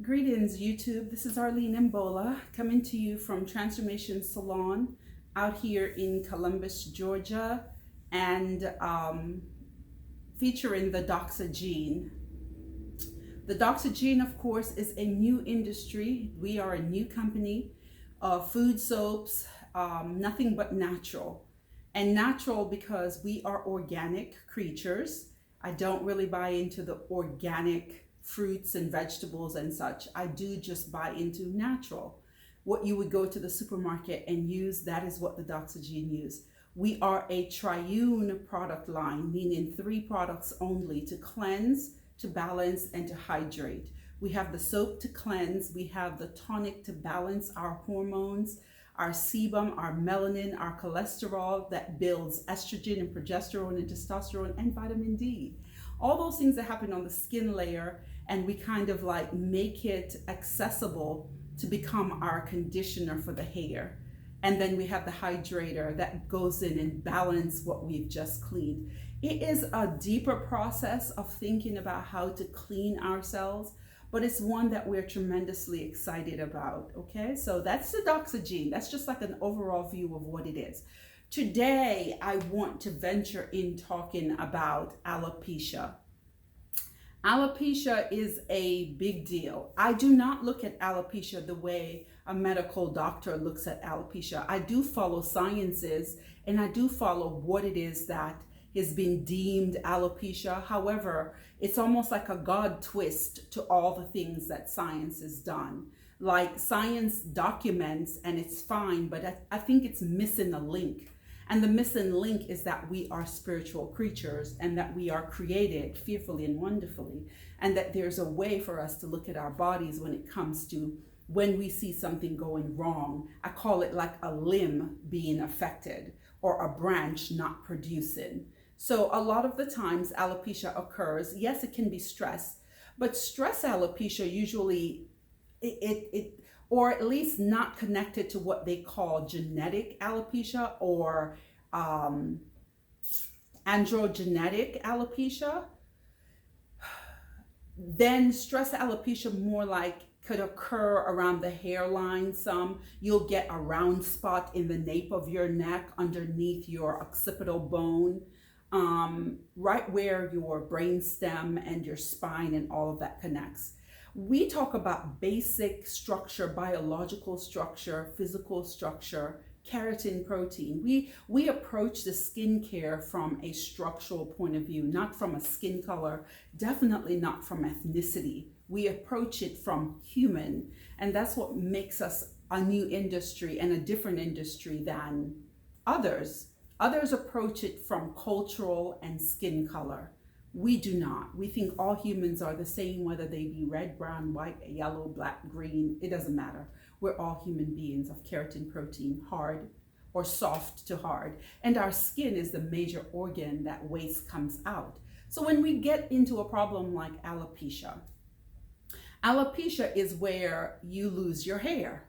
Greetings, YouTube. This is Arlene Mbola coming to you from Transformation Salon out here in Columbus, Georgia, and featuring the Doxagene. The Doxagene, of course, is a new industry. We are a new company of food soaps, nothing but natural. And natural because we are organic creatures. I don't really buy into the organic fruits and vegetables and such. I do just buy into natural. What you would go to the supermarket and use, that is what the Doxagene use. We are a triune product line, meaning 3 products only to cleanse, to balance, and to hydrate. We have the soap to cleanse, we have the tonic to balance our hormones, our sebum, our melanin, our cholesterol that builds estrogen and progesterone and testosterone and vitamin D. All those things that happen on the skin layer, and we kind of like make it accessible to become our conditioner for the hair. And then we have the hydrator that goes in and balance what we've just cleaned. It is a deeper process of thinking about how to clean ourselves, but it's one that we're tremendously excited about, okay? So that's the Doxagene. That's just like an overall view of what it is. Today, I want to venture in talking about alopecia. Alopecia is a big deal. I do not look at alopecia the way a medical doctor looks at alopecia. I do follow sciences and I do follow what it is that has been deemed alopecia. However, it's almost like a God twist to all the things that science has done. Like science documents and it's fine, but I think it's missing a link. And the missing link is that we are spiritual creatures and that we are created fearfully and wonderfully. And that there's a way for us to look at our bodies when it comes to when we see something going wrong. I call it like a limb being affected or a branch not producing. So a lot of the times alopecia occurs. Yes, it can be stress, but stress alopecia usually or at least not connected to what they call genetic alopecia or androgenetic alopecia. Then stress alopecia more like could occur around the hairline some. You'll get a round spot in the nape of your neck underneath your occipital bone, right where your brainstem and your spine and all of that connects. We talk about basic structure, biological structure, physical structure, keratin, protein. We approach the skincare from a structural point of view, not from a skin color, definitely not from ethnicity. We approach it from human, and that's what makes us a new industry and a different industry than others. Others approach it from cultural and skin color. We do not. We think all humans are the same, whether they be red, brown, white, yellow, black, green. It doesn't matter. We're all human beings of keratin, protein, hard or soft to hard. And our skin is the major organ that waste comes out. So when we get into a problem like alopecia, alopecia is where you lose your hair.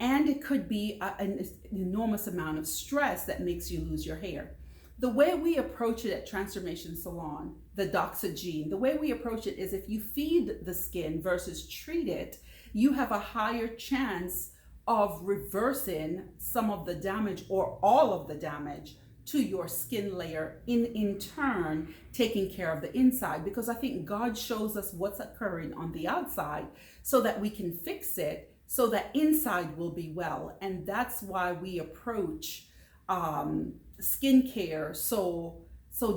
And it could be an enormous amount of stress that makes you lose your hair. The way we approach it at Transformation Salon, the Doxagene, the way we approach it is if you feed the skin versus treat it, you have a higher chance of reversing some of the damage or all of the damage to your skin layer, in turn taking care of the inside, because I think God shows us what's occurring on the outside so that we can fix it so that inside will be well. And that's why we approach skincare so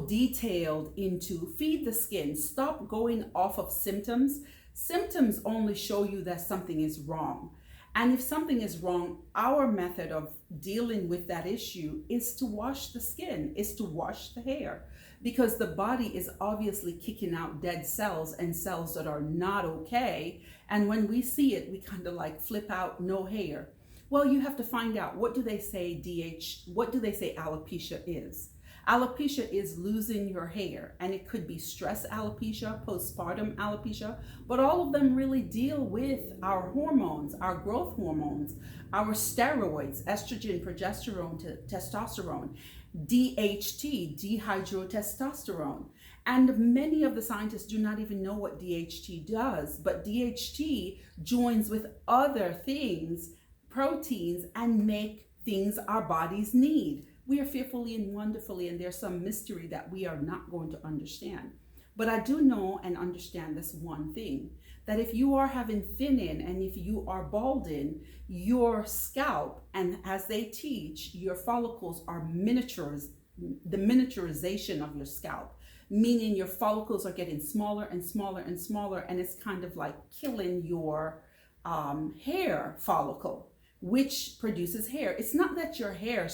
detailed into feed the skin. Stop going off of symptoms. Symptoms only show you that something is wrong. And if something is wrong, our method of dealing with that issue is to wash the skin, is to wash the hair, because the body is obviously kicking out dead cells and cells that are not okay. And when we see it, we kind of like flip out, no hair. Well, you have to find out, what do they say what do they say alopecia is? Alopecia is losing your hair, and it could be stress alopecia, postpartum alopecia, but all of them really deal with our hormones, our growth hormones, our steroids, estrogen, progesterone, testosterone, DHT, dihydrotestosterone. And many of the scientists do not even know what DHT does, but DHT joins with other things, proteins, and make things our bodies need. We are fearfully and wonderfully, and there's some mystery that we are not going to understand. But I do know and understand this one thing, that if you are having thinning and if you are balding, your scalp, and as they teach, your follicles are the miniaturization of your scalp, meaning your follicles are getting smaller and smaller and smaller, and it's kind of like killing your hair follicle, which produces hair. It's not that your hair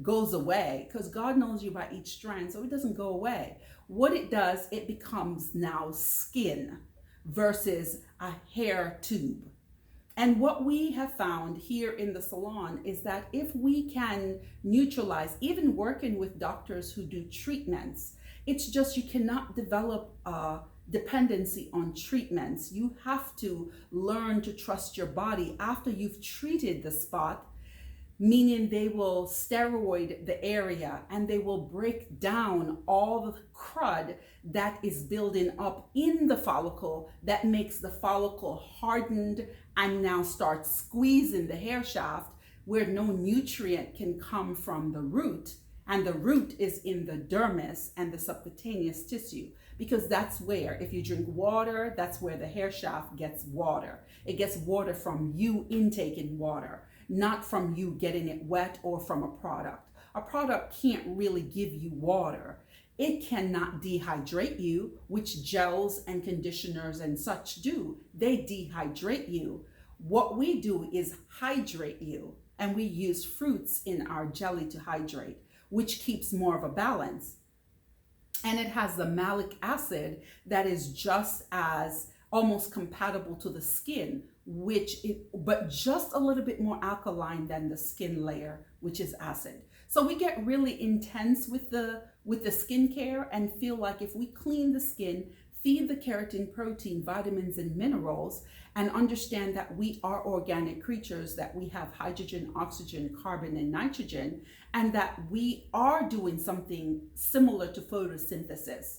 goes away, because God knows you by each strand, so it doesn't go away. What it does, it becomes now skin versus a hair tube. And what we have found here in the salon is that if we can neutralize, even working with doctors who do treatments, it's just you cannot develop a dependency on treatments. You have to learn to trust your body after you've treated the spot, meaning they will steroid the area and they will break down all the crud that is building up in the follicle that makes the follicle hardened and now starts squeezing the hair shaft where no nutrient can come from the root. And the root is in the dermis and the subcutaneous tissue, because that's where, if you drink water, that's where the hair shaft gets water. It gets water from you intaking water, not from you getting it wet or from a product. A product can't really give you water. It cannot dehydrate you, which gels and conditioners and such do. They dehydrate you. What we do is hydrate you, and we use fruits in our jelly to hydrate, which keeps more of a balance. And it has the malic acid that is just as almost compatible to the skin, but just a little bit more alkaline than the skin layer, which is acid. So we get really intense with the skincare and feel like if we clean the skin, feed the keratin, protein, vitamins, and minerals, and understand that we are organic creatures, that we have hydrogen, oxygen, carbon, and nitrogen, and that we are doing something similar to photosynthesis.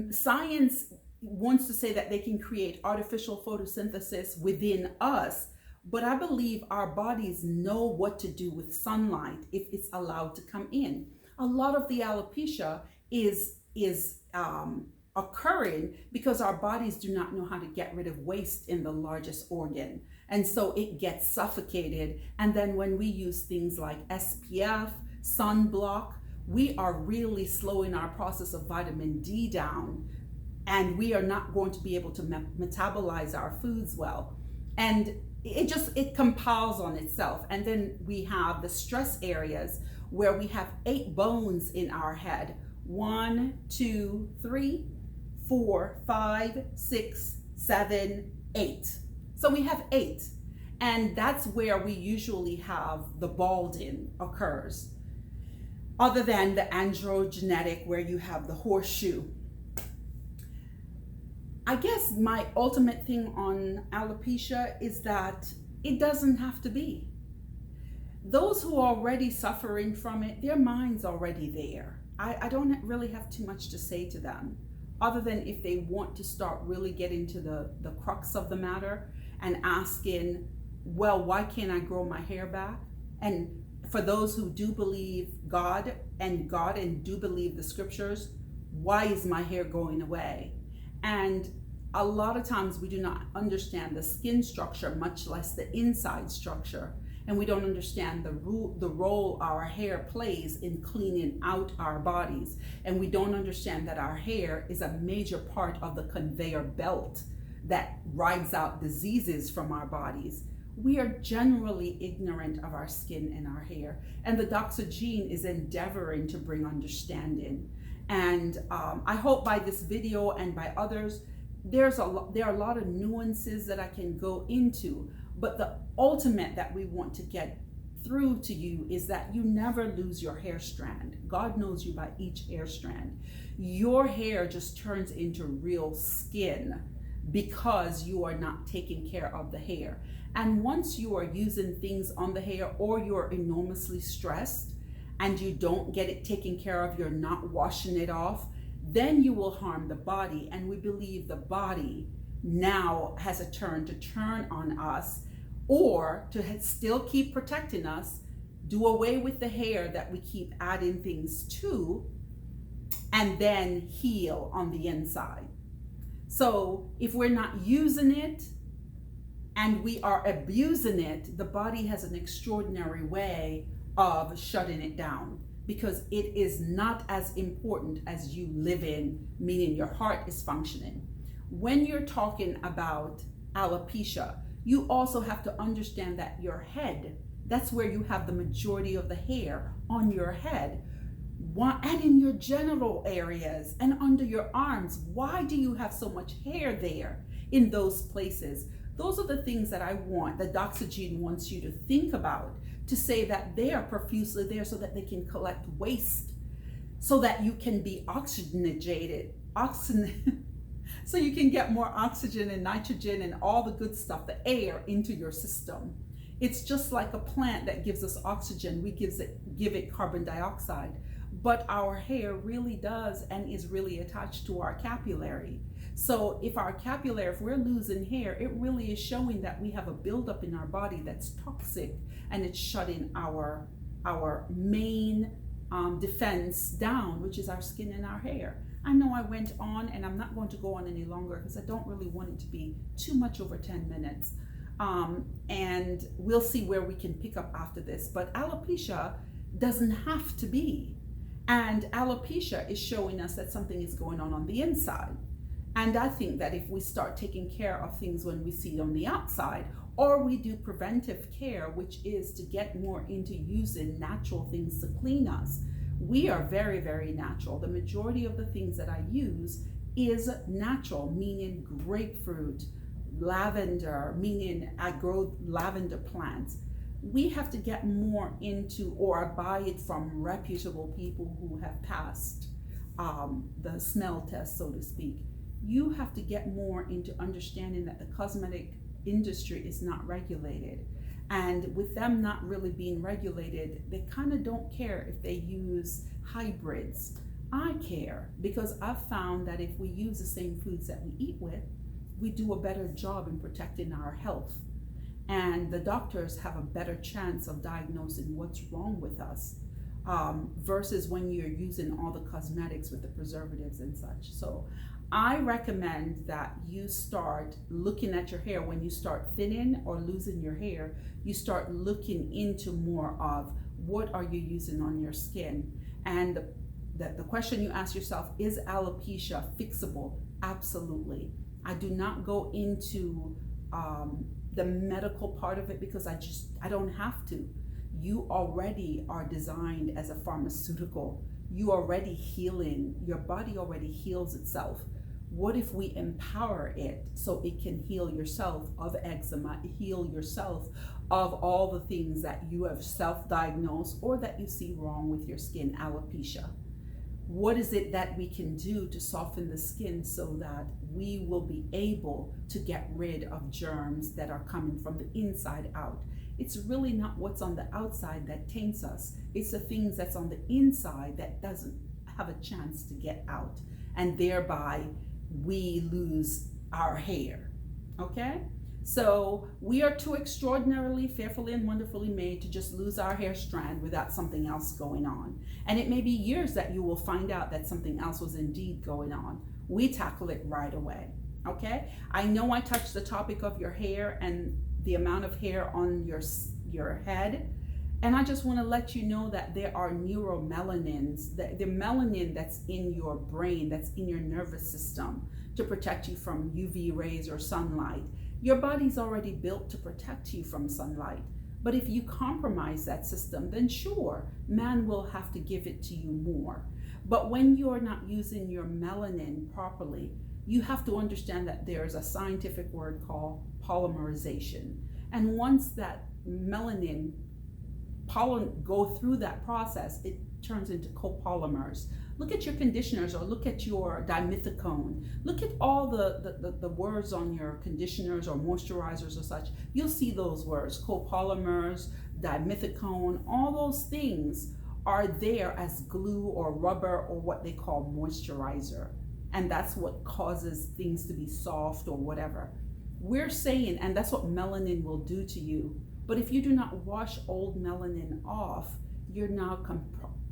Science wants to say that they can create artificial photosynthesis within us, but I believe our bodies know what to do with sunlight if it's allowed to come in. A lot of the alopecia is occurring because our bodies do not know how to get rid of waste in the largest organ. And so it gets suffocated. And then when we use things like SPF, sunblock, we are really slowing our process of vitamin D down, and we are not going to be able to metabolize our foods well. And it compiles on itself. And then we have the stress areas where we have 8 bones in our head. 1, 2, 3, 4, 5, 6, 7, 8. So we have 8. And that's where we usually have the balding occurs. Other than the androgenetic, where you have the horseshoe. I guess my ultimate thing on alopecia is that it doesn't have to be. Those who are already suffering from it, their mind's already there. I don't really have too much to say to them, other than if they want to start really getting to the crux of the matter and asking, well, why can't I grow my hair back? And for those who do believe God and do believe the scriptures, why is my hair going away? And a lot of times we do not understand the skin structure, much less the inside structure. And we don't understand the role our hair plays in cleaning out our bodies. And we don't understand that our hair is a major part of the conveyor belt that rides out diseases from our bodies. We are generally ignorant of our skin and our hair. And the Doxygen is endeavoring to bring understanding. And I hope by this video and by others, there are a lot of nuances that I can go into, but the ultimate that we want to get through to you is that you never lose your hair strand. God knows you by each hair strand. Your hair just turns into real skin because you are not taking care of the hair. And once you are using things on the hair, or you're enormously stressed and you don't get it taken care of, you're not washing it off, then you will harm the body. And we believe the body now has a turn to turn on us, or to still keep protecting us, do away with the hair that we keep adding things to, and then heal on the inside. So if we're not using it and we are abusing it, the body has an extraordinary way of shutting it down, because it is not as important as you live in, meaning your heart is functioning. When you're talking about alopecia, you also have to understand that your head, that's where you have the majority of the hair on your head, and in your genital areas and under your arms. Why do you have so much hair there in those places? Those are the things that I want, that Doxygen wants you to think about, to say that they are profusely there so that they can collect waste, so that you can be oxygenated, so you can get more oxygen and nitrogen and all the good stuff, the air, into your system. It's just like a plant that gives us oxygen. We give it carbon dioxide. But our hair really does and is really attached to our capillary. So if we're losing hair, it really is showing that we have a buildup in our body that's toxic, and it's shutting our main defense down, which is our skin and our hair. I know I went on, and I'm not going to go on any longer because I don't really want it to be too much over 10 minutes. And we'll see where we can pick up after this. But alopecia doesn't have to be. And alopecia is showing us that something is going on the inside. And I think that if we start taking care of things when we see it on the outside, or we do preventive care, which is to get more into using natural things to clean us. We are very, very natural. The majority of the things that I use is natural, meaning grapefruit, lavender, meaning I grow lavender plants. We have to get more into, or buy it from reputable people who have passed the smell test, so to speak. You have to get more into understanding that the cosmetic industry is not regulated. And with them not really being regulated, they kind of don't care if they use hybrids. I care, because I've found that if we use the same foods that we eat with, we do a better job in protecting our health. And the doctors have a better chance of diagnosing what's wrong with us, versus when you're using all the cosmetics with the preservatives and such. So I recommend that you start looking at your hair. When you start thinning or losing your hair, you start looking into more of what are you using on your skin. And the question you ask yourself, is alopecia fixable? Absolutely. I do not go into the medical part of it, because I don't have to. You already are designed as a pharmaceutical. You already healing. Your body already heals itself. What if we empower it so it can heal yourself of eczema, heal yourself of all the things that you have self-diagnosed or that you see wrong with your skin, alopecia? What is it that we can do to soften the skin so that we will be able to get rid of germs that are coming from the inside out? It's really not what's on the outside that taints us. It's the things that's on the inside that doesn't have a chance to get out. And thereby we lose our hair, okay? So we are too extraordinarily, fearfully, and wonderfully made to just lose our hair strand without something else going on. And it may be years that you will find out that something else was indeed going on. We tackle it right away, okay? I know I touched the topic of your hair and the amount of hair on your head. And I just want to let you know that there are neuromelanins, the melanin that's in your brain, that's in your nervous system to protect you from UV rays or sunlight. Your body's already built to protect you from sunlight. But if you compromise that system, then sure, man will have to give it to you more. But when you're not using your melanin properly, you have to understand that there's a scientific word called polymerization. And once that melanin go through that process, it turns into copolymers. Look at your conditioners, or look at your dimethicone. Look at all the words on your conditioners or moisturizers or such. You'll see those words, copolymers, dimethicone. All those things are there as glue or rubber or what they call moisturizer. And that's what causes things to be soft or whatever. We're saying, and that's what melanin will do to you. But if you do not wash old melanin off, you're now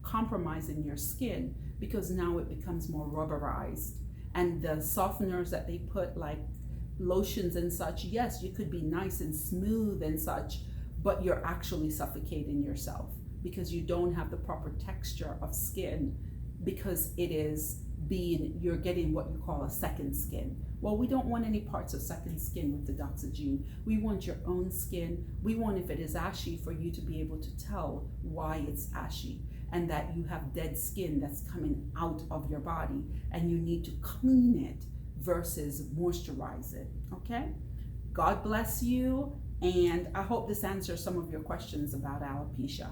compromising your skin, because now it becomes more rubberized. And the softeners that they put, like lotions and such, yes, you could be nice and smooth and such, but you're actually suffocating yourself because you don't have the proper texture of skin, because you're getting what you call a second skin. Well, we don't want any parts of second skin with the Doxygen. We want your own skin. We want, if it is ashy, for you to be able to tell why it's ashy, and that you have dead skin that's coming out of your body and you need to clean it versus moisturize it. Okay? God bless you, and I hope this answers some of your questions about alopecia.